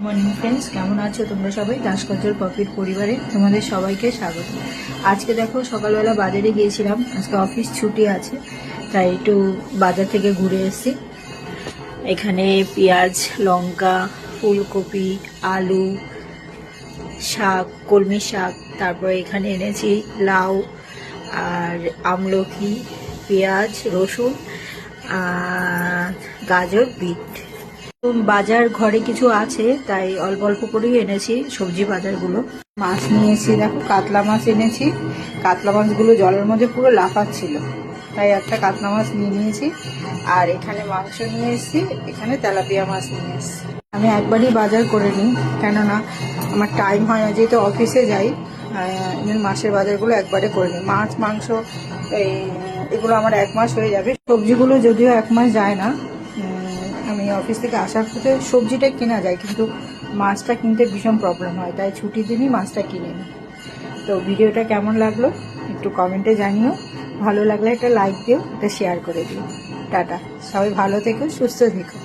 Morning friends, কেমন আছো তোমরা সবাই? দাসকজ্জল পপির পরিবারে তোমাদের সবাইকে স্বাগত। আজকে দেখো সকালবেলা বাজারে গিয়েছিলাম, আজকে অফিস ছুটি আছে তাই একটু বাজার থেকে ঘুরে এসেছি। এখানে পেঁয়াজ, লঙ্কা, ফুলকপি, আলু, শাক, কলমি শাক, তারপর এখানে এনেছি লাউ আর আমলকি, পেঁয়াজ, রসুন আর গাজর, বিট। বাজার ঘরে কিছু আছে তাই অল্প অল্প করেই এনেছি সবজি বাজারগুলো। মাছ নিয়েছি, দেখো কাতলা মাছ এনেছি। কাতলা মাছগুলো জলের মধ্যে পুরো লাফাচ্ছিল, তাই একটা কাতলা মাছ নিয়ে নিয়েছি। আর এখানে মাংস নিয়ে এসেছি, এখানে তেলাপিয়া মাছ নিয়ে এসেছি। আমি একবারই বাজার করে নিই, কেননা আমার টাইম হয় না, যেহেতু অফিসে যাই। মাসের বাজারগুলো একবারে করে নিই। মাছ, মাংস এগুলো আমার 1 মাস হয়ে যাবে। সবজিগুলো যদিও 1 মাস যায় না, আমি অফিস থেকে আসার পথে সবজিটা কেনা যায়, কিন্তু মাছটা কিনতে ভীষণ প্রবলেম হয়, তাই ছুটির দিনই মাছটা কিনে নিই। তো ভিডিওটা কেমন লাগলো একটু কমেন্টে জানিও। ভালো লাগলে একটা লাইক দিও, একটা শেয়ার করে দিও। টাটা, সবাই ভালো থেকো, সুস্থ থেকো।